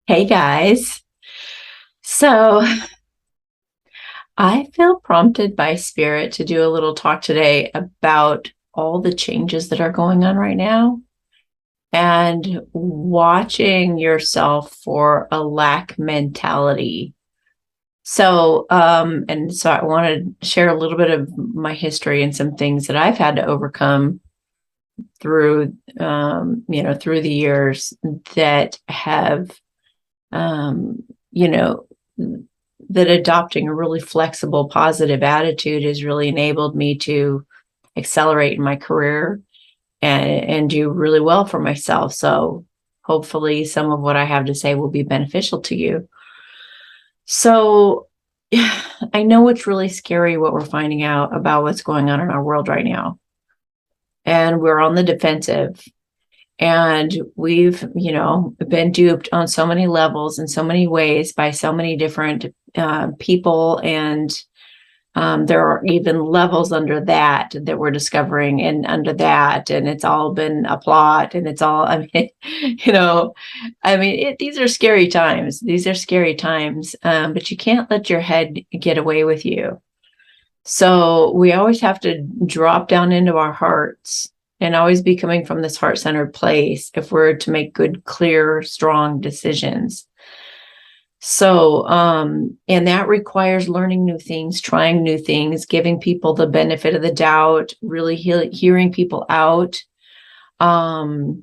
Hey guys. So I feel prompted by spirit to do a little talk today about all the changes that are going on right now and watching yourself for a lack mentality. So I want to share a little bit of my history and some things that I've had to overcome through, through the years that have, um, you know, that adopting a really flexible, positive attitude has really enabled me to accelerate in my career and do really well for myself. So hopefully some of what I have to say will be beneficial to you. So I know it's really scary what we're finding out about what's going on in our world right now. And we're on the defensive. And we've, been duped on so many levels in so many ways by so many different people. And there are even levels under that we're discovering, and under that. And it's all been a plot. And it's all, I mean, these are scary times. These are scary times. But you can't let your head get away with you. So we always have to drop down into our hearts and always be coming from this heart-centered place if we're to make good, clear, strong decisions. So, and that requires learning new things, trying new things, giving people the benefit of the doubt, really hearing people out. There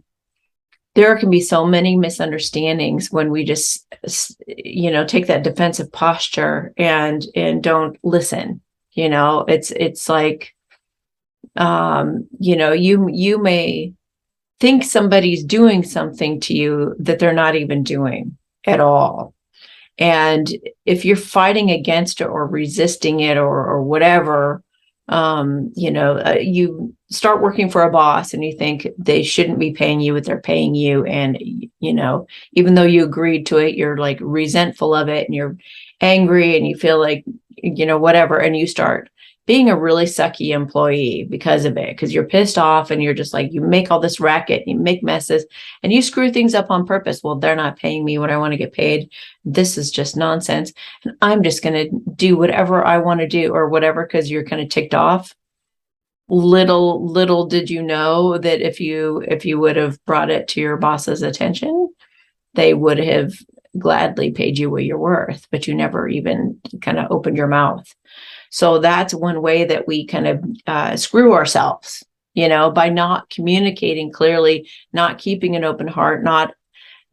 can be so many misunderstandings when we just, take that defensive posture and don't listen. It's like, you may think somebody's doing something to you that they're not even doing at all. And if you're fighting against it or resisting it or whatever, you start working for a boss and you think they shouldn't be paying you what they're paying you. And, even though you agreed to it, you're like resentful of it and you're angry and you feel like, whatever. And you start being a really sucky employee because of it, because you're pissed off and you're just like, you make all this racket, you make messes and you screw things up on purpose. Well, they're not paying me what I want to get paid. This is just nonsense. And I'm just going to do whatever I want to do or whatever, because you're kind of ticked off. Little did you know that if you would have brought it to your boss's attention, they would have gladly paid you what you're worth, but you never even kind of opened your mouth. So that's one way that we kind of screw ourselves, by not communicating clearly, not keeping an open heart, not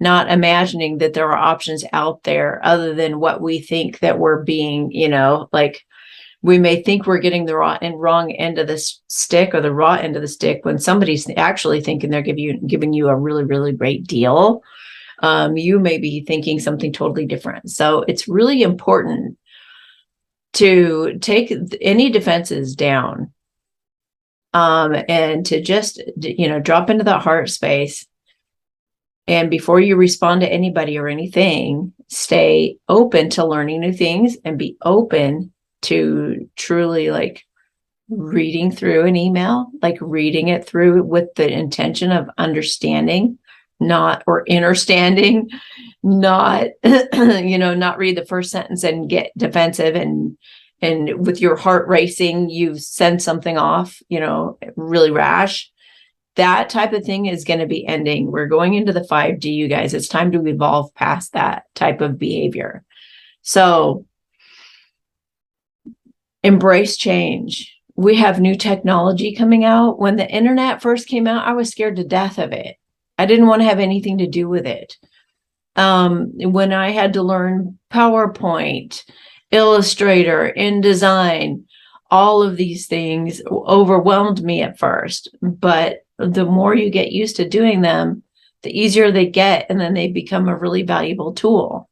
imagining that there are options out there other than what we think that we're being, like we may think we're getting the wrong end of the stick or the raw end of the stick when somebody's actually thinking they're giving you a really, really great deal. You may be thinking something totally different. So it's really important to take any defenses down, and to just, drop into that heart space. And before you respond to anybody or anything, stay open to learning new things and be open to truly like reading through an email, like reading it through with the intention of understanding, not or understanding, not not read the first sentence and get defensive and with your heart racing you send something off really rash. That type of thing is going to be ending. We're going into the 5D, you guys. It's time to evolve past that type of behavior. So embrace change. We have new technology coming out. When the internet first came out, I was scared to death of it. I didn't want to have anything to do with it. When I had to learn PowerPoint, Illustrator, InDesign, all of these things overwhelmed me at first. But the more you get used to doing them, the easier they get, and then they become a really valuable tool.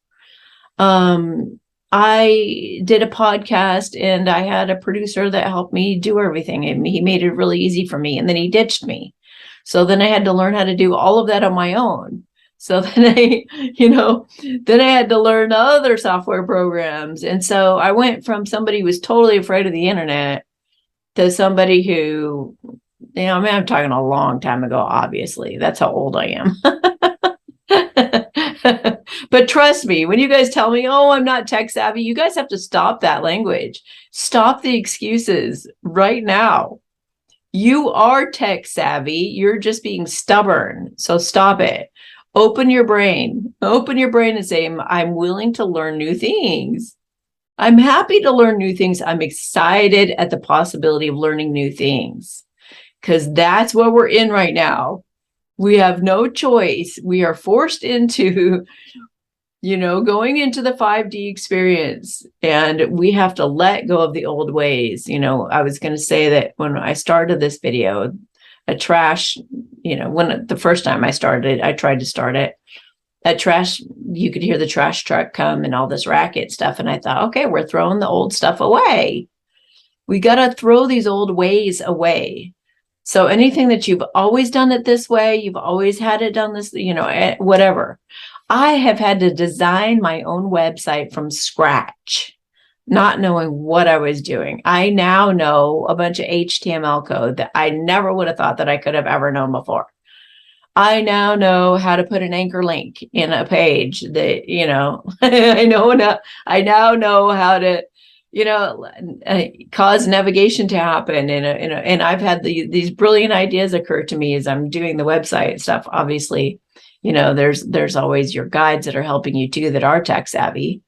I did a podcast and I had a producer that helped me do everything. And he made it really easy for me. And then he ditched me. So then I had to learn how to do all of that on my own. So then then I had to learn other software programs. And so I went from somebody who was totally afraid of the internet to somebody who, I'm talking a long time ago, obviously. That's how old I am. But trust me, when you guys tell me, oh, I'm not tech savvy, you guys have to stop that language. Stop the excuses right now. You are tech savvy. You're just being stubborn. So stop it. Open your brain. Open your brain and say, I'm willing to learn new things. I'm happy to learn new things. I'm excited at the possibility of learning new things because that's what we're in right now. We have no choice. We are forced into, going into the 5D experience, and we have to let go of the old ways. I was going to say that when I started this video, when the first time I started, I tried to start it. You could hear the trash truck come and all this racket stuff. And I thought, okay, we're throwing the old stuff away. We got to throw these old ways away. So anything that you've always done it this way, you've always had it done this, whatever. I have had to design my own website from scratch, not knowing what I was doing. I now know a bunch of HTML code that I never would have thought that I could have ever known before. I now know how to put an anchor link in a page that, I now know how to, cause navigation to happen. And I've had these brilliant ideas occur to me as I'm doing the website stuff. Obviously, there's always your guides that are helping you too, that are tech savvy.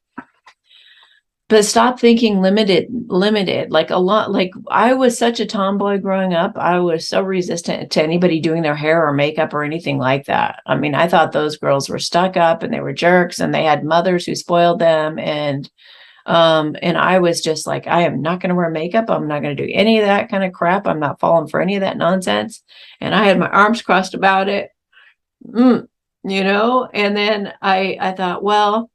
But stop thinking limited. Like I was such a tomboy growing up. I was so resistant to anybody doing their hair or makeup or anything like that. I mean, I thought those girls were stuck up and they were jerks and they had mothers who spoiled them. And I was just like, I am not going to wear makeup. I'm not going to do any of that kind of crap. I'm not falling for any of that nonsense. And I had my arms crossed about it, and then I thought, well,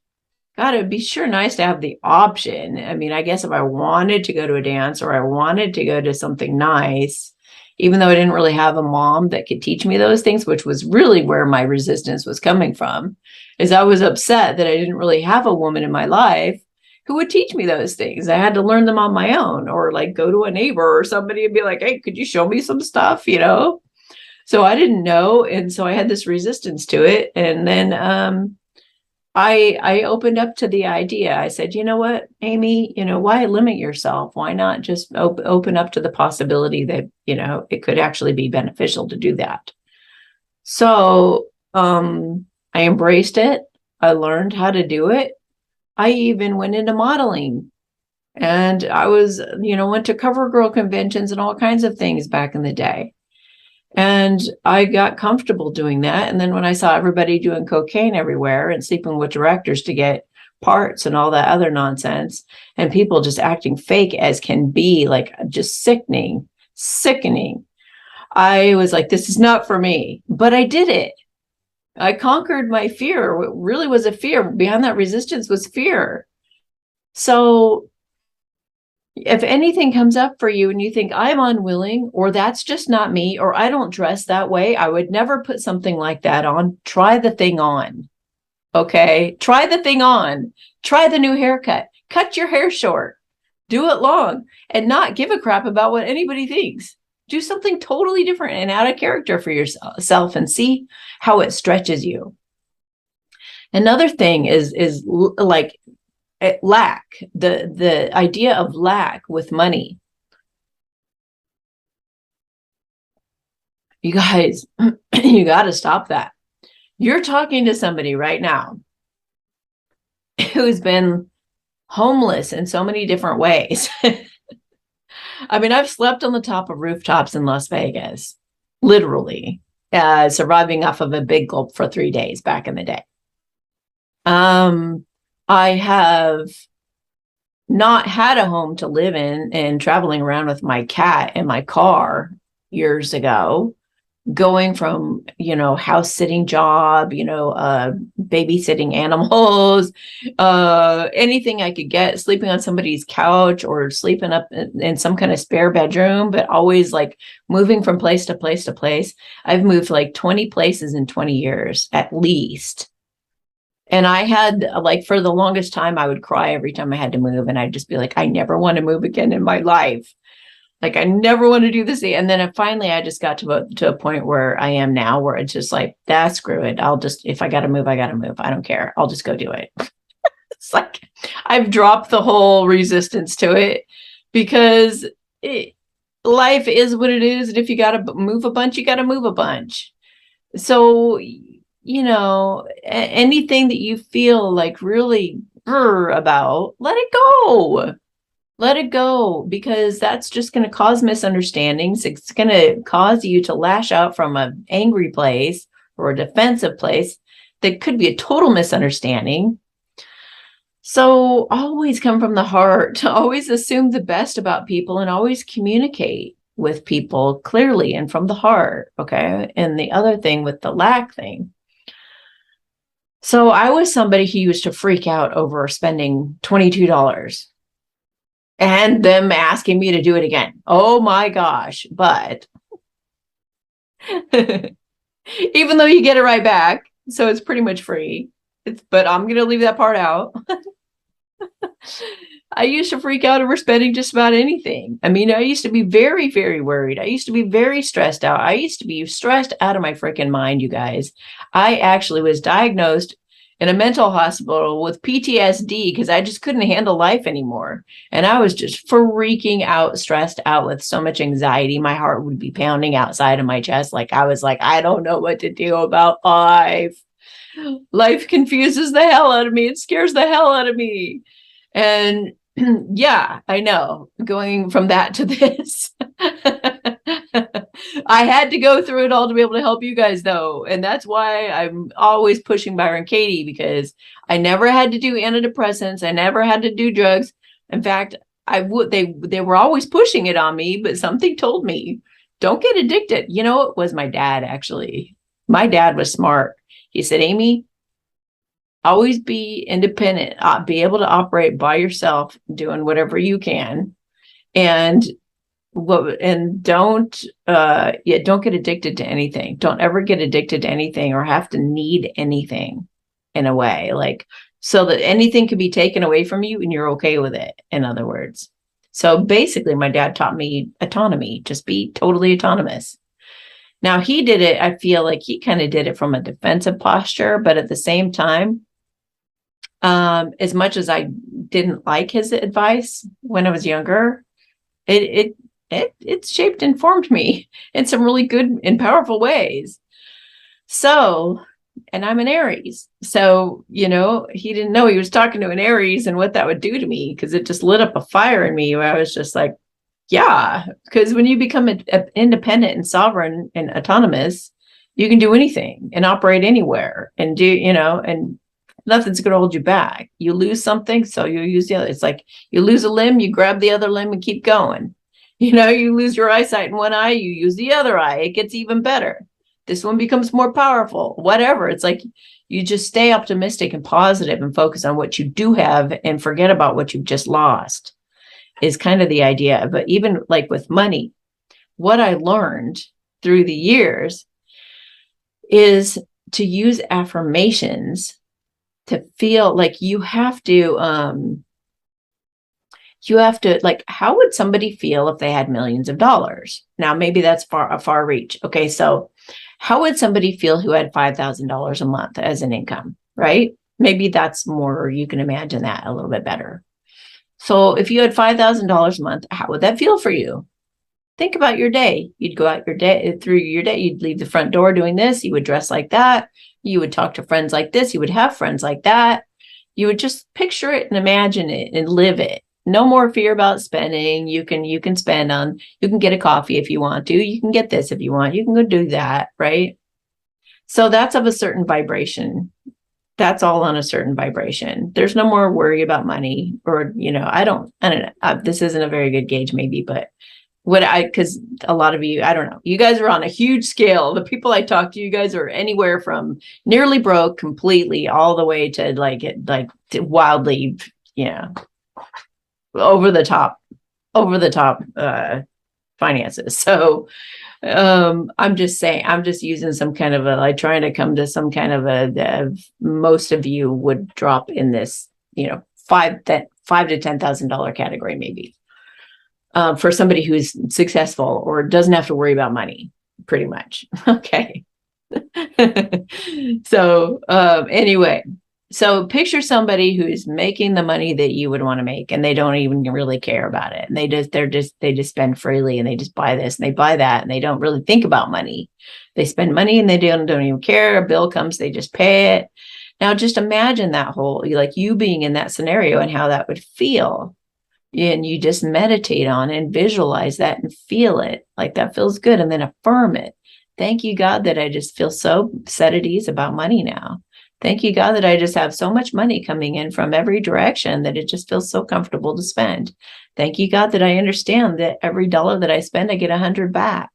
God, it'd be sure nice to have the option. I mean, I guess if I wanted to go to a dance or I wanted to go to something nice, even though I didn't really have a mom that could teach me those things, which was really where my resistance was coming from, is I was upset that I didn't really have a woman in my life who would teach me those things. I had to learn them on my own, or like go to a neighbor or somebody and be like, hey, could you show me some stuff, So I didn't know. And so I had this resistance to it. And then I opened up to the idea. I said, you know what, Amy, why limit yourself? Why not just open up to the possibility that, it could actually be beneficial to do that? So I embraced it. I learned how to do it. I even went into modeling, and I was, went to cover girl conventions and all kinds of things back in the day. And I got comfortable doing that. And then when I saw everybody doing cocaine everywhere and sleeping with directors to get parts and all that other nonsense, and people just acting fake as can be, like just sickening, I was like, this is not for me. But I did it. I conquered my fear. What really was a fear behind that resistance was fear. So if anything comes up for you and you think I'm unwilling, or that's just not me, or I don't dress that way, I would never put something like that on. Try the thing on. Okay. Try the thing on. Try the new haircut. Cut your hair short. Do it long and not give a crap about what anybody thinks. Do something totally different and out of character for yourself and see how it stretches you. Another thing is like lack, the idea of lack with money. You guys, you got to stop that. You're talking to somebody right now who's been homeless in so many different ways. I mean, I've slept on the top of rooftops in Las Vegas, literally, surviving off of a big gulp for 3 days back in the day. I have not had a home to live in and traveling around with my cat in my car years ago, going from, house sitting job, babysitting animals, anything I could get, sleeping on somebody's couch or sleeping up in some kind of spare bedroom, but always like moving from place to place to place. I've moved like 20 places in 20 years at least. And I had, like, for the longest time, I would cry every time I had to move. And I'd just be like, I never want to move again in my life. Like, I never want to do this. And then finally, I just got to a point where I am now, where it's just like, screw it. I'll just, if I got to move, I got to move. I don't care. I'll just go do it. It's like, I've dropped the whole resistance to it, because life is what it is. And if you got to move a bunch, you got to move a bunch. So, anything that you feel like really about, let it go. Let it go, because that's just going to cause misunderstandings. It's going to cause you to lash out from an angry place or a defensive place that could be a total misunderstanding. So always come from the heart, always assume the best about people, and always communicate with people clearly and from the heart. Okay. And the other thing with the lack thing. So I was somebody who used to freak out over spending $22 and them asking me to do it again. Oh my gosh. But even though you get it right back, so it's pretty much free. But I'm going to leave that part out. I used to freak out over spending just about anything. I mean, I used to be very, very worried. I used to be very stressed out. I used to be stressed out of my freaking mind, you guys. I actually was diagnosed in a mental hospital with PTSD because I just couldn't handle life anymore. And I was just freaking out, stressed out with so much anxiety. My heart would be pounding outside of my chest. Like, I was like, I don't know what to do about life. Life confuses the hell out of me. It scares the hell out of me. And yeah, I know, going from that to this. I had to go through it all to be able to help you guys, though. And that's why I'm always pushing Byron Katie, because I never had to do antidepressants. I never had to do drugs. In fact, they were always pushing it on me, but something told me, don't get addicted. You know, it was my dad, actually. My dad was smart. He said, Amy, always be independent, be able to operate by yourself, doing whatever you can. And don't get addicted to anything. Don't ever get addicted to anything or have to need anything, in a way, like, so that anything can be taken away from you and you're okay with it, in other words. So basically, my dad taught me autonomy, just be totally autonomous. Now, he did it, I feel like he kind of did it from a defensive posture, but at the same time, as much as I didn't like his advice when I was younger, it shaped and formed me in some really good and powerful ways. So, and I'm an Aries. So, he didn't know he was talking to an Aries and what that would do to me, because it just lit up a fire in me where I was just like, yeah, because when you become independent and sovereign and autonomous, you can do anything and operate anywhere and do, and nothing's going to hold you back. You lose something, so you use the other. It's like you lose a limb, you grab the other limb and keep going. You lose your eyesight in one eye, you use the other eye. It gets even better. This one becomes more powerful, whatever. It's like you just stay optimistic and positive and focus on what you do have and forget about what you've just lost, is kind of the idea. But even like with money, what I learned through the years is to use affirmations to feel like you have to, like, how would somebody feel if they had millions of dollars? Now, maybe that's a far reach. Okay. So how would somebody feel who had $5,000 a month as an income, right? Maybe that's more, you can imagine that a little bit better. So if you had $5,000 a month, how would that feel for you? Think about your day. You'd go out through your day. You'd leave the front door doing this. You would dress like that. You would talk to friends like this. You would have friends like that. You would just picture it and imagine it and live it. No more fear about spending. You can spend on, you can get a coffee if you want to. You can get this if you want. You can go do that, right? So that's of a certain vibration. That's all on a certain vibration. There's no more worry about money, or, I don't know. This isn't a very good gauge, maybe, but because a lot of you, I don't know, you guys are on a huge scale. The people I talk to, you guys are anywhere from nearly broke completely all the way to to wildly, over the top finances. So I'm just saying, I'm just using some kind of trying to come to some kind of most of you would drop in this, $5,000 to $10,000 category, maybe. for somebody who's successful or doesn't have to worry about money, pretty much. Okay. So anyway, so picture somebody who's making the money that you would want to make, and they don't even really care about it. And they just spend freely, and they just buy this and they buy that, and they don't really think about money. They spend money and they don't even care. A bill comes, they just pay it. Now just imagine that whole, like you being in that scenario and how that would feel. And you just meditate on it and visualize that and feel it like that feels good, and then affirm it. Thank you, God, that I just feel so set at ease about money now. Thank you, God, that I just have so much money coming in from every direction that it just feels so comfortable to spend. Thank you, God, that I understand that every dollar that I spend, I get 100 back.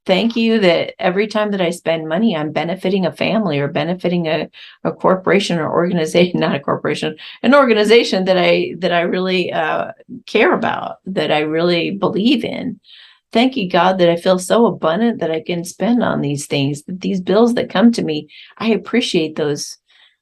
Thank you that every time that I spend money, I'm benefiting a family or benefiting a corporation or organization, not a corporation, an organization that I really care about, that I really believe in. Thank you, God, that I feel so abundant that I can spend on these things, that these bills that come to me, I appreciate those.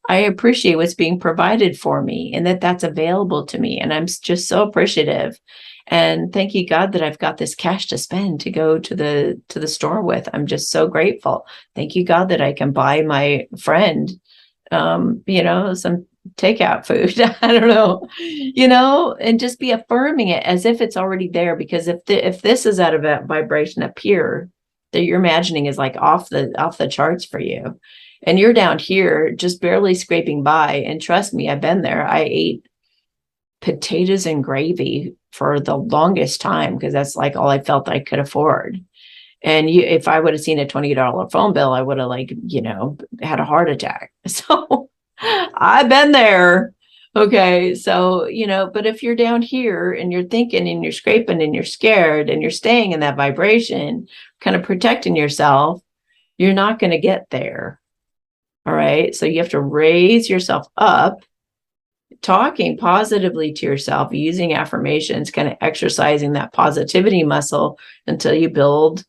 I appreciate what's being provided for me, and that that's available to me. And I'm just so appreciative. And thank you, God, that I've got this cash to spend to go to the store with. I'm just so grateful. Thank you, God, that I can buy my friend, some takeout food. I don't know, and just be affirming it as if it's already there. Because if this is out of a vibration up here that you're imagining is like off the charts for you, and you're down here just barely scraping by. And trust me, I've been there. I ate potatoes and gravy for the longest time because that's like all I felt I could afford. And if I would have seen a $20 phone bill, I would have had a heart attack. So I've been there. Okay. So, but if you're down here and you're thinking and you're scraping and you're scared and you're staying in that vibration, kind of protecting yourself, you're not going to get there. All right. So you have to raise yourself up, talking positively to yourself, using affirmations, kind of exercising that positivity muscle until you build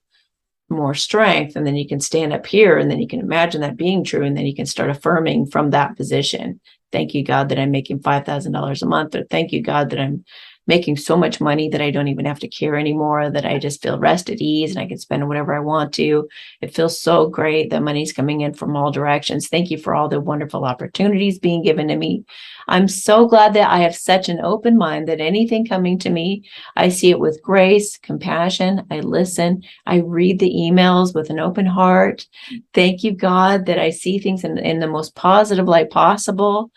more strength. And then you can stand up here, and then you can imagine that being true. And then you can start affirming from that position. Thank you, God, that I'm making $5,000 a month. Or thank you, God, that I'm making so much money that I don't even have to care anymore, that I just feel rest at ease and I can spend whatever I want to. It feels so great that money's coming in from all directions. Thank you for all the wonderful opportunities being given to me. I'm so glad that I have such an open mind that anything coming to me, I see it with grace, compassion. I listen. I read the emails with an open heart. Thank you, God, that I see things in the most positive light possible.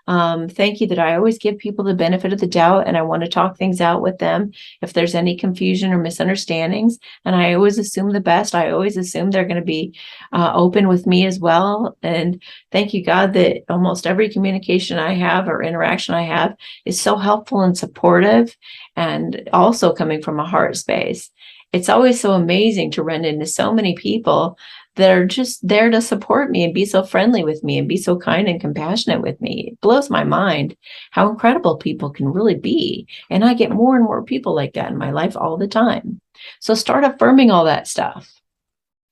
Thank you that I always give people the benefit of the doubt, and I want to talk things out with them if there's any confusion or misunderstandings. And I always assume the best. I always assume they're going to be open with me as well. And thank you, God, that almost every communication I have or interaction I have is so helpful and supportive, and also coming from a heart space. It's always so amazing to run into so many people that are just there to support me and be so friendly with me and be so kind and compassionate with me. It blows my mind how incredible people can really be. And I get more and more people like that in my life all the time. So start affirming all that stuff.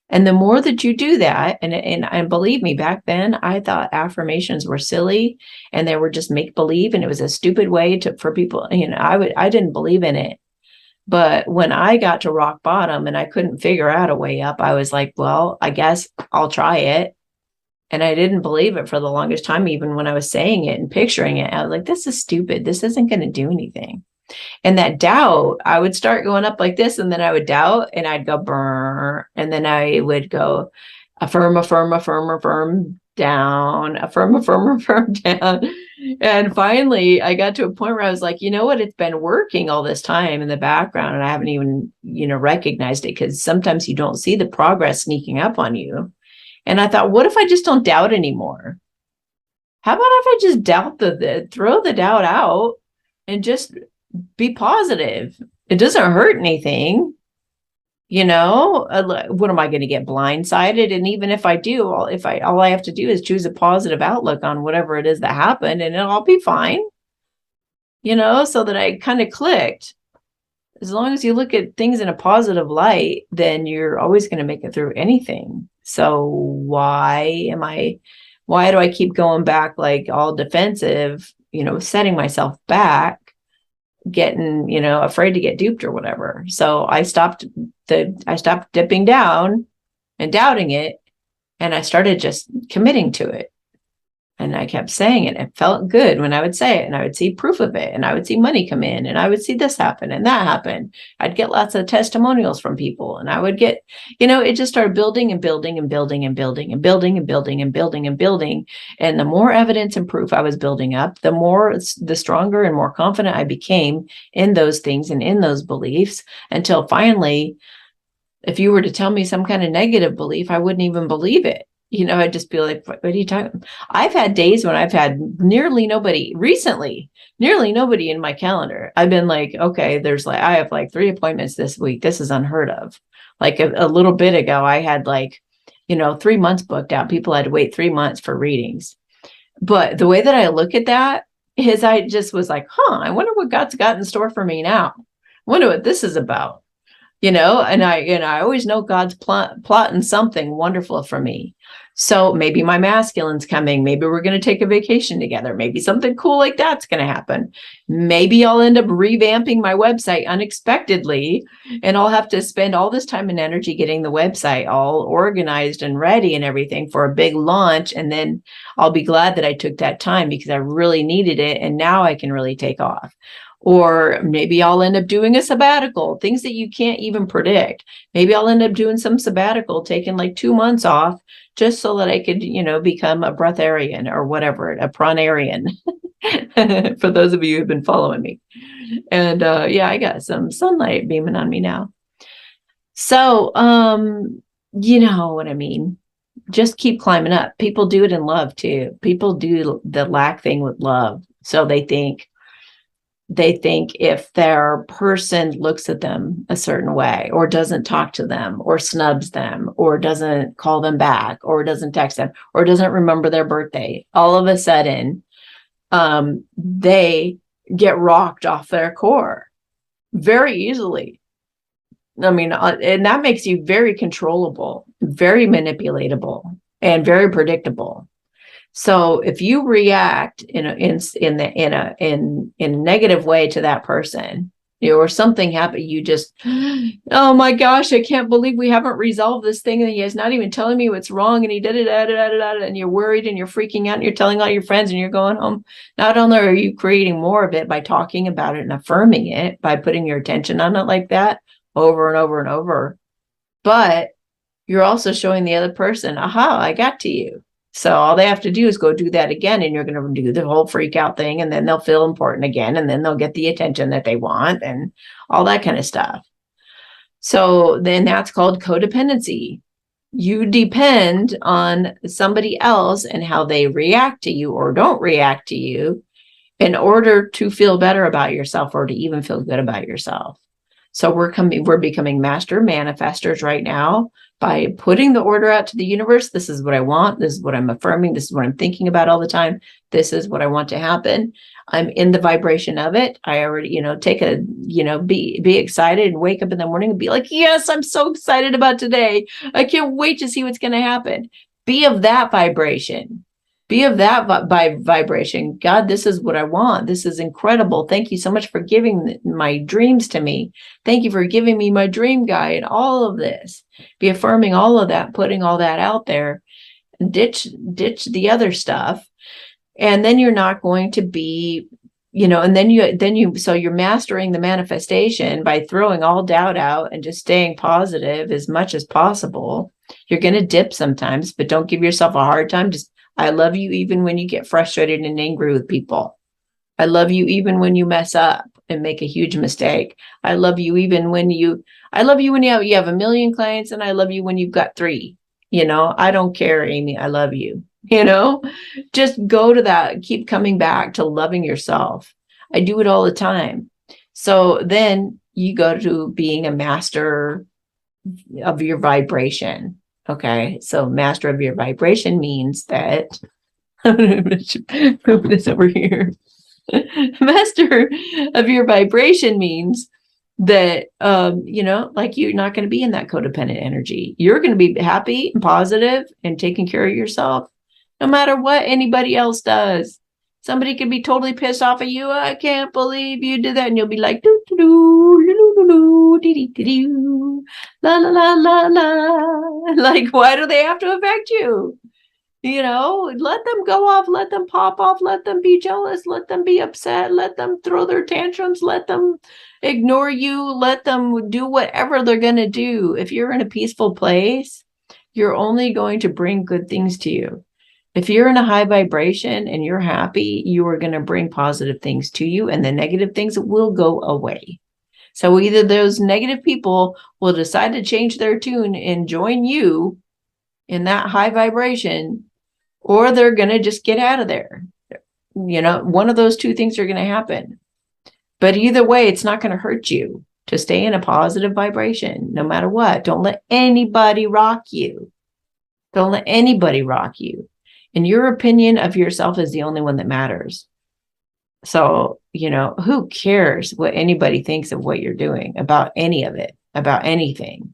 And the more that you do that, and believe me, back then I thought affirmations were silly and they were just make believe, and it was a stupid way for people. I didn't believe in it. But when I got to rock bottom and I couldn't figure out a way up, I was like, well, I guess I'll try it. And I didn't believe it for the longest time, even when I was saying it and picturing it. I was like, this is stupid. This isn't going to do anything. And that doubt, I would start going up like this, and then I would doubt, and I'd go brr, and then I would go affirm, affirm, affirm, affirm, down, affirm, affirm, affirm, down. And finally, I got to a point where I was like, you know what? It's been working all this time in the background, and I haven't even, recognized it, because sometimes you don't see the progress sneaking up on you. And I thought, what if I just don't doubt anymore? How about if I just throw the doubt out and just be positive? It doesn't hurt anything. What am I going to get blindsided? And even if I do, all I have to do is choose a positive outlook on whatever it is that happened, and it'll all be fine. So that I kind of clicked. As long as you look at things in a positive light, then you're always going to make it through anything. So why do I keep going back like all defensive, setting myself back getting, afraid to get duped or whatever. So I stopped dipping down and doubting it. And I started just committing to it. And I kept saying it. It felt good when I would say it, and I would see proof of it, and I would see money come in, and I would see this happen and that happen. I'd get lots of testimonials from people, and I would get, it just started building and building and building and building and building and building and building and building. And the more evidence and proof I was building up, the stronger and more confident I became in those things and in those beliefs, until finally, if you were to tell me some kind of negative belief, I wouldn't even believe it. I'd just be like, what are you talking? I've had days when I've had nearly nobody in my calendar. I've been like, okay, I have like 3 appointments this week. This is unheard of. Like a little bit ago, I had 3 months booked out. People had to wait 3 months for readings. But the way that I look at that is I just was like, I wonder what God's got in store for me now. I wonder what this is about. And I always know God's plotting something wonderful for me. So maybe my masculine's coming. Maybe we're going to take a vacation together. Maybe something cool like that's going to happen. Maybe I'll end up revamping my website unexpectedly, and I'll have to spend all this time and energy getting the website all organized and ready and everything for a big launch. And then I'll be glad that I took that time, because I really needed it. And now I can really take off. Or maybe I'll end up doing a sabbatical, things that you can't even predict. Maybe I'll end up doing some sabbatical, taking like 2 months off, just so that I could, become a breatharian or whatever, a pranarian, for those of you who've been following me. And I got some sunlight beaming on me now. So, you know what I mean? Just keep climbing up. People do it in love too. People do the lack thing with love. So they think if their person looks at them a certain way, or doesn't talk to them, or snubs them, or doesn't call them back, or doesn't text them, or doesn't remember their birthday, all of a sudden, they get rocked off their core very easily. I mean, and that makes you very controllable, very manipulatable, and very predictable. So if you react in a negative way to that person, or something happened, you just, oh my gosh, I can't believe we haven't resolved this thing, and he is not even telling me what's wrong, and he did it, and you're worried and you're freaking out, and you're telling all your friends, and you're going home. Not only are you creating more of it by talking about it and affirming it, by putting your attention on it like that over and over and over, but you're also showing the other person, aha, I got to you. So all they have to do is go do that again, and you're going to do the whole freak out thing, and then they'll feel important again, and then they'll get the attention that they want, and all that kind of stuff. So then that's called codependency. You depend on somebody else and how they react to you or don't react to you in order to feel better about yourself, or to even feel good about yourself. So we're becoming master manifestors right now by putting the order out to the universe. This is what I want. This is what I'm affirming. This is what I'm thinking about all the time. This is what I want to happen. I'm in the vibration of it. I already, be excited and wake up in the morning and be like, yes, I'm so excited about today. I can't wait to see what's going to happen. Be of that vibration. Be of that vibration. God, this is what I want. This is incredible. Thank you so much for giving my dreams to me. Thank you for giving me my dream guy and all of this. Be affirming all of that, putting all that out there. Ditch the other stuff. And then you're not going to be, so you're mastering the manifestation by throwing all doubt out and just staying positive as much as possible. You're going to dip sometimes, but don't give yourself a hard time. Just, I love you even when you get frustrated and angry with people. I love you even when you mess up and make a huge mistake. I love you even when you have 1 million clients, and I love you when you've got 3. I don't care, Amy. I love you. Just go to that. Keep coming back to loving yourself. I do it all the time. So then you go to being a master of your vibration. Okay, so master of your vibration means that I'm going to move this over here. Master of your vibration means that, you're not going to be in that codependent energy. You're going to be happy and positive and taking care of yourself, no matter what anybody else does. Somebody could be totally pissed off at you. I can't believe you did that. And you'll be like, doo, doo, doo, doo, doo, doo, dee, dee, dee, doo, la, la, la, la, la. Like, why do they have to affect you? Let them go off, let them pop off, let them be jealous, let them be upset, let them throw their tantrums, let them ignore you, let them do whatever they're going to do. If you're in a peaceful place, you're only going to bring good things to you. If you're in a high vibration and you're happy, you are going to bring positive things to you, and the negative things will go away. So either those negative people will decide to change their tune and join you in that high vibration, or they're going to just get out of there. One of those two things are going to happen. But either way, it's not going to hurt you to stay in a positive vibration, no matter what. Don't let anybody rock you. Don't let anybody rock you. And your opinion of yourself is the only one that matters. So, who cares what anybody thinks of what you're doing, about any of it, about anything?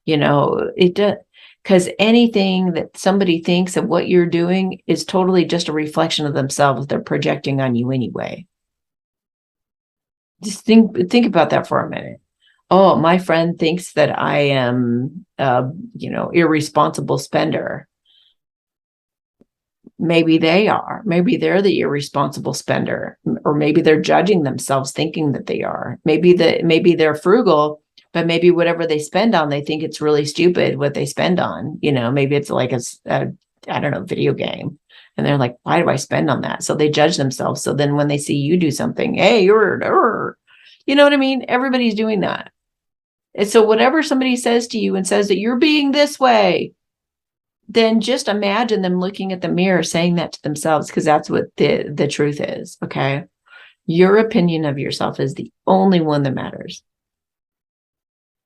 It does. Because anything that somebody thinks of what you're doing is totally just a reflection of themselves. They're projecting on you anyway. Just think about that for a minute. Oh, my friend thinks that I am, irresponsible spender. Maybe they are. Maybe they're the irresponsible spender, or maybe they're judging themselves, thinking that they are. Maybe they're frugal, but maybe whatever they spend on, they think it's really stupid what they spend on. Maybe it's like a I don't know, video game. And they're like, why do I spend on that? So they judge themselves. So then when they see you do something, hey, you know what I mean? Everybody's doing that. And so whatever somebody says to you and says that you're being this way, then just imagine them looking at the mirror saying that to themselves, because that's what the truth is. Okay. Your opinion of yourself is the only one that matters.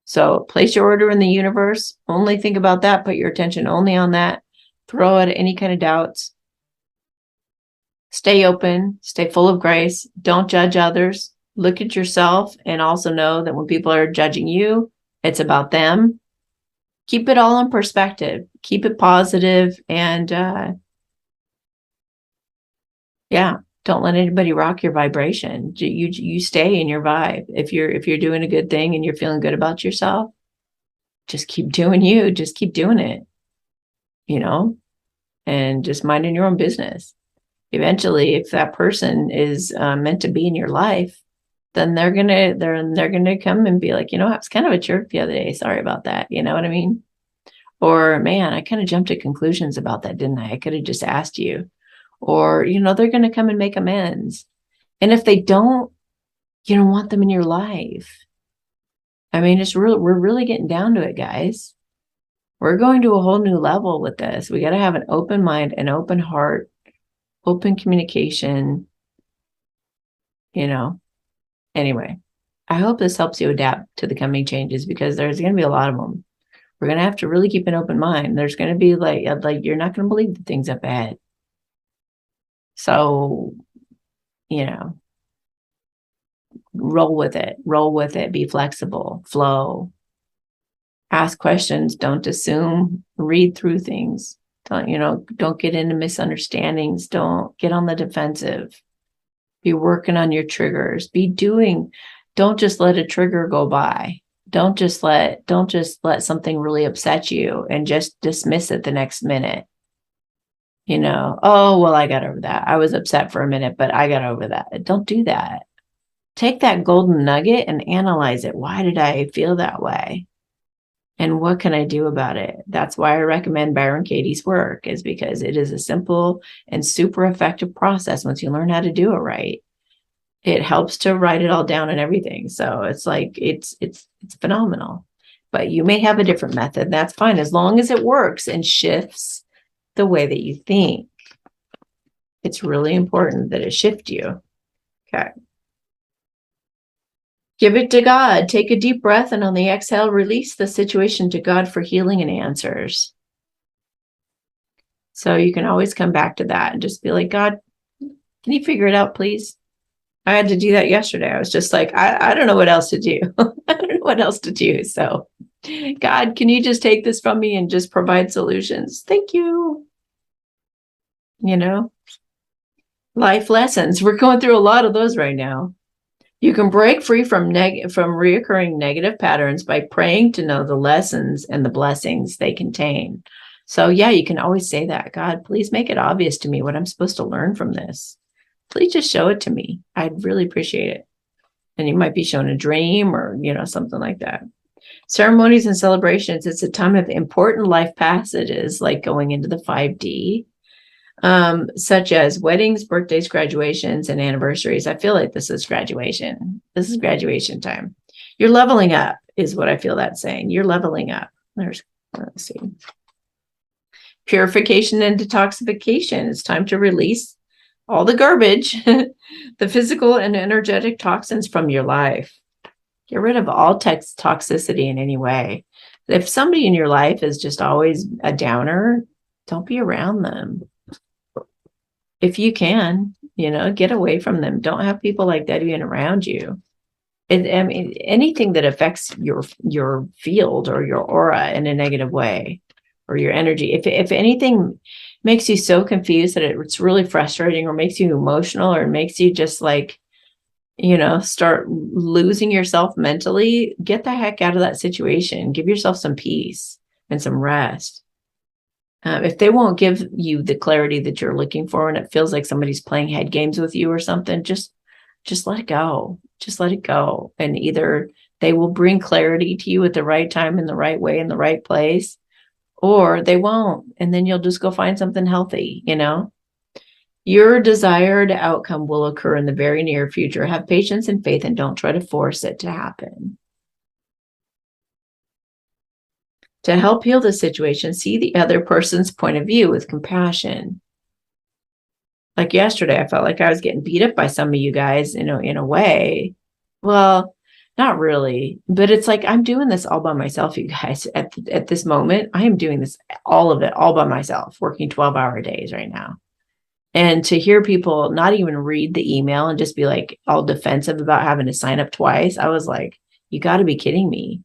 So place your order in the universe. Only think about that. Put your attention only on that. Throw out any kind of doubts. Stay open. Stay full of grace. Don't judge others. Look at yourself, and also know that when people are judging you, it's about them. Keep it all in perspective. Keep it positive, and don't let anybody rock your vibration. You stay in your vibe. If you're doing a good thing and you're feeling good about yourself, just keep doing you. Just keep doing it, and just minding your own business. Eventually, if that person is meant to be in your life, then they're gonna come and be like, I was kind of a jerk the other day. Sorry about that. You know what I mean? Or, man, I kind of jumped to conclusions about that, didn't I? I could have just asked you. Or, they're going to come and make amends. And if they don't, you don't want them in your life. I mean, we're really getting down to it, guys. We're going to a whole new level with this. We got to have an open mind, an open heart, open communication, Anyway, I hope this helps you adapt to the coming changes, because there's going to be a lot of them. We're going to have to really keep an open mind. There's going to be like you're not going to believe the things up ahead. So, roll with it, be flexible, flow, ask questions, don't assume, read through things. Don't get into misunderstandings. Don't get on the defensive. Be working on your triggers. Don't just let a trigger go by. Don't just let something really upset you and just dismiss it the next minute. Oh, well, I got over that. I was upset for a minute, but I got over that. Don't do that. Take that golden nugget and analyze it. Why did I feel that way? And what can I do about it? That's why I recommend Byron Katie's work, is because it is a simple and super effective process once you learn how to do it right. It helps to write it all down and everything. So it's like, it's phenomenal. But you may have a different method. That's fine, as long as it works and shifts the way that you think. It's really important that it shift you. Okay. Give it to God. Take a deep breath, and on the exhale, release the situation to God for healing and answers. So you can always come back to that and just be like, God, can you figure it out, please? I had to do that yesterday. I was just like, I don't know what else to do. I don't know what else to do. So, God, can you just take this from me and just provide solutions? Thank you. Life lessons. We're going through a lot of those right now. You can break free from reoccurring negative patterns by praying to know the lessons and the blessings they contain. So yeah, you can always say that. God, please make it obvious to me what I'm supposed to learn from this. Please just show it to me. I'd really appreciate it. And you might be shown a dream or, something like that. Ceremonies and celebrations, it's a time of important life passages like going into the 5D, such as weddings, birthdays, graduations, and anniversaries. I feel like this is graduation. This is graduation time. You're leveling up is what I feel that's saying. You're leveling up. Let's see. Purification and detoxification. It's time to release all the garbage, the physical and energetic toxins from your life. Get rid of all toxicity in any way. If somebody in your life is just always a downer, don't be around them. If you can, get away from them. Don't have people like that being around you. I mean, anything that affects your field or your aura in a negative way, or your energy. If anything makes you so confused that it's really frustrating, or makes you emotional, or makes you just like, start losing yourself mentally, get the heck out of that situation. Give yourself some peace and some rest. If they won't give you the clarity that you're looking for, and it feels like somebody's playing head games with you or something, just let it go. Just let it go. And either they will bring clarity to you at the right time, in the right way, in the right place, or they won't. And then you'll just go find something healthy, Your desired outcome will occur in the very near future. Have patience and faith, and don't try to force it to happen. To help heal the situation, see the other person's point of view with compassion. Like yesterday, I felt like I was getting beat up by some of you guys, in a way. Well, not really, but it's like I'm doing this all by myself, you guys. At this moment, I am doing this, all of it, all by myself, working 12-hour days right now. And to hear people not even read the email and just be like all defensive about having to sign up twice, I was like, you got to be kidding me.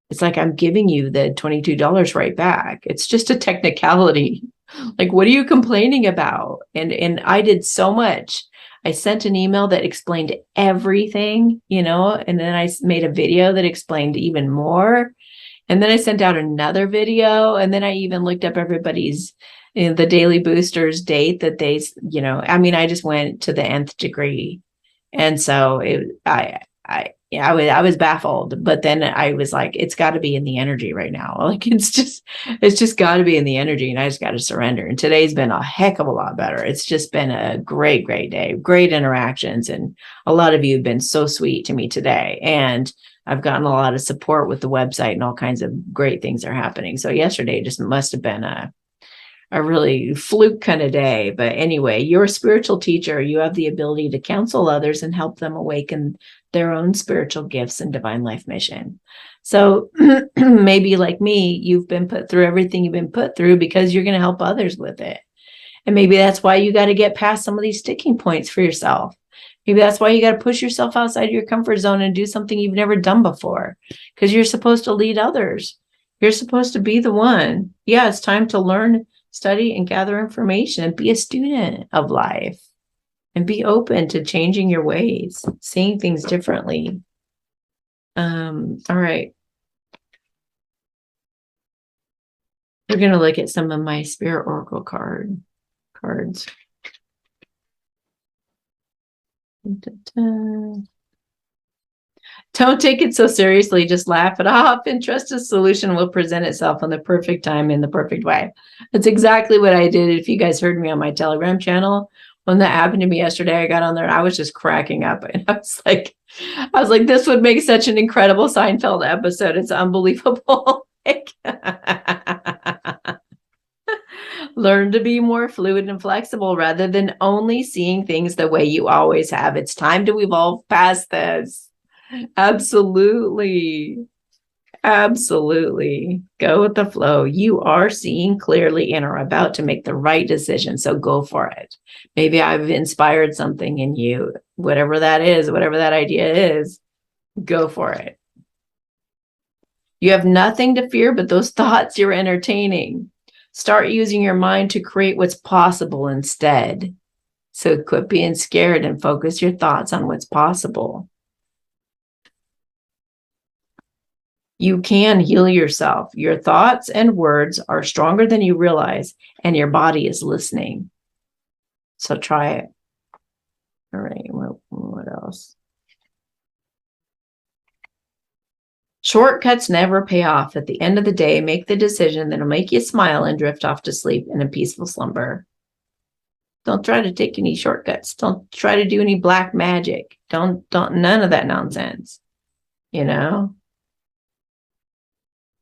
It's like I'm giving you the $22 right back. It's just a technicality. Like, what are you complaining about? And I did so much. I sent an email that explained everything, and then I made a video that explained even more. And then I sent out another video, and then I even looked up everybody's, the daily boosters date that they, I just went to the nth degree. And so I was baffled, but then I was like, it's got to be in the energy right now. Like, it's just got to be in the energy, and I just got to surrender. And today's been a heck of a lot better. It's just been a great, great day, great interactions. And a lot of you have been so sweet to me today. And I've gotten a lot of support with the website, and all kinds of great things are happening. So yesterday just must have been a really fluke kind of day. But anyway, you're a spiritual teacher. You have the ability to counsel others and help them awaken their own spiritual gifts and divine life mission. So maybe like me, you've been put through everything you've been put through because you're going to help others with it. And maybe that's why you got to get past some of these sticking points for yourself. Maybe that's why you got to push yourself outside your comfort zone and do something you've never done before, because you're supposed to lead others. You're supposed to be the one. Yeah, it's time to learn, study, and gather information, and be a student of life, and be open to changing your ways, seeing things differently. All right. We're going to look at some of my Spirit Oracle cards. Don't take it so seriously. Just laugh it off and trust a solution will present itself on the perfect time in the perfect way. That's exactly what I did. If you guys heard me on my Telegram channel, when that happened to me yesterday, I got on there and I was just cracking up. And I was like, this would make such an incredible Seinfeld episode. It's unbelievable. Learn to be more fluid and flexible rather than only seeing things the way you always have. It's time to evolve past this. Absolutely. Absolutely. Go with the flow. You are seeing clearly and are about to make the right decision. So go for it. Maybe I've inspired something in you, whatever that is, whatever that idea is, go for it. You have nothing to fear but those thoughts you're entertaining. Start using your mind to create what's possible instead. So quit being scared and focus your thoughts on what's possible. You can heal yourself. Your thoughts and words are stronger than you realize, and your body is listening. So try it. All right, what else? Shortcuts never pay off. At the end of the day, make the decision that'll make you smile and drift off to sleep in a peaceful slumber. Don't try to take any shortcuts. Don't try to do any black magic. Don't none of that nonsense. You know?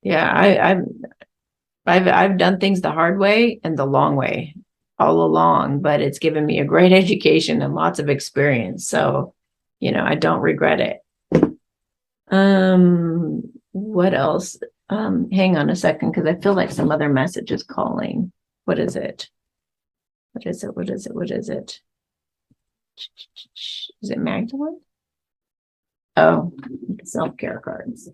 Yeah, I've done things the hard way and the long way all along, but it's given me a great education and lots of experience. So, I don't regret it. What else? Hang on a second, because I feel like some other message is calling. What is it? What is it? What is it? What is it? Is it Magdalene? Oh, self-care cards.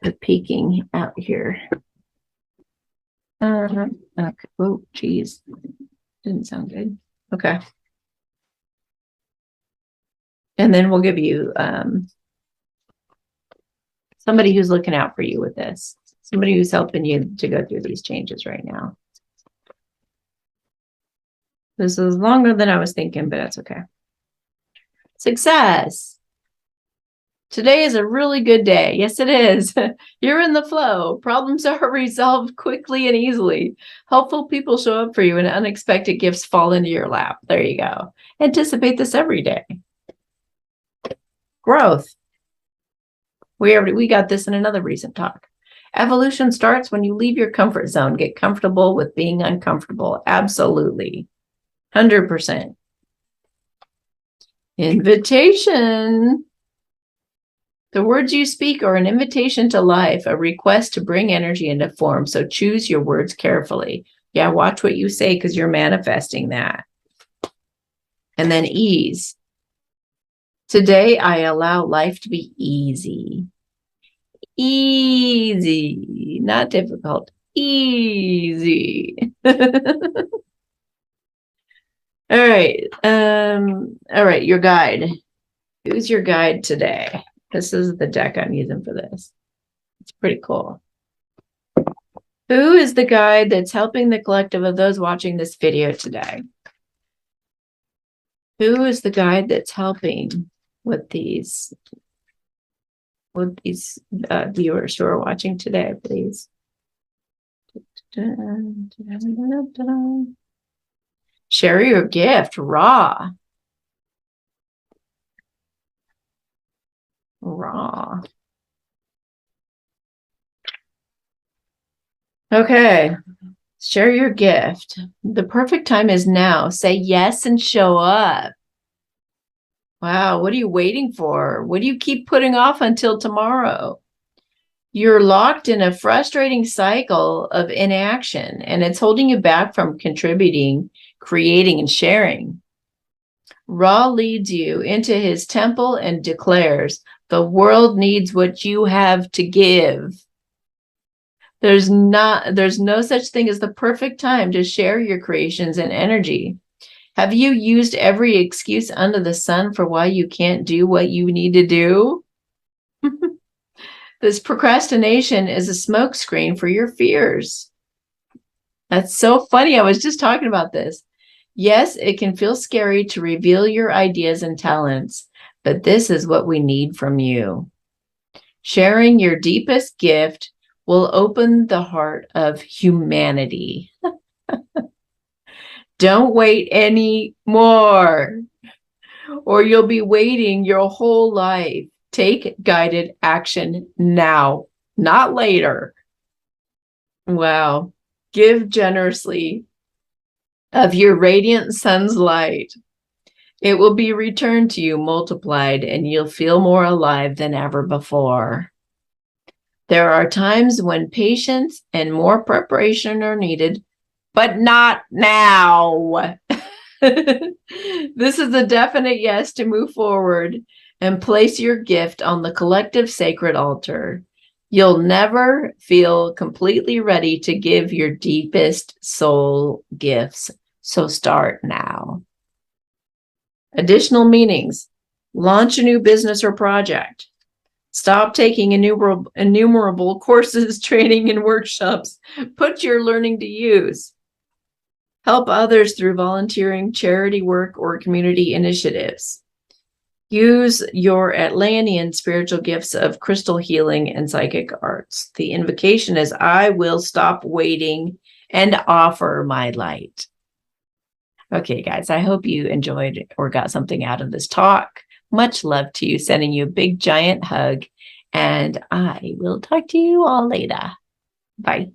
They're peeking out here. Okay. Oh, geez. Didn't sound good. Okay. And then we'll give you somebody who's looking out for you with this. Somebody who's helping you to go through these changes right now. This is longer than I was thinking, but that's okay. Success. Today is a really good day. Yes, it is. You're in the flow. Problems are resolved quickly and easily. Helpful people show up for you and unexpected gifts fall into your lap. There you go. Anticipate this every day. Growth. We got this in another recent talk. Evolution starts when you leave your comfort zone. Get comfortable with being uncomfortable. Absolutely. 100%. Invitation. The words you speak are an invitation to life, a request to bring energy into form. So choose your words carefully. Yeah, watch what you say because you're manifesting that. And then ease. Today, I allow life to be easy. Easy, not difficult. Easy. All right. All right, your guide. Who's your guide today? This is the deck I'm using for this. It's pretty cool. Who is the guide that's helping the collective of those watching this video today? Who is the guide that's helping with these viewers who are watching today, please? Share your gift, raw. Okay. Share your gift. The perfect time is now. Say yes and show up. Wow, what are you waiting for? What do you keep putting off until tomorrow? You're locked in a frustrating cycle of inaction, and it's holding you back from contributing, creating, and sharing. Ra leads you into his temple and declares, the world needs what you have to give. There's no such thing as the perfect time to share your creations and energy. Have you used every excuse under the sun for why you can't do what you need to do? This procrastination is a smokescreen for your fears. That's so funny. I was just talking about this. Yes, it can feel scary to reveal your ideas and talents, but this is what we need from you. Sharing your deepest gift will open the heart of humanity. Don't wait anymore, or you'll be waiting your whole life. Take guided action now, not later. Wow. Give generously of your radiant sun's light. It will be returned to you multiplied, and you'll feel more alive than ever before. There are times when patience and more preparation are needed, but not now. This is a definite yes to move forward and place your gift on the collective sacred altar. You'll never feel completely ready to give your deepest soul gifts. So start now. Additional meanings: launch a new business or project. Stop taking innumerable courses, training, and workshops. Put your learning to use. Help others through volunteering, charity work, or community initiatives. Use your Atlantean spiritual gifts of crystal healing and psychic arts. The invocation is, I will stop waiting and offer my light. Okay, guys, I hope you enjoyed or got something out of this talk. Much love to you, sending you a big, giant hug. And I will talk to you all later. Bye.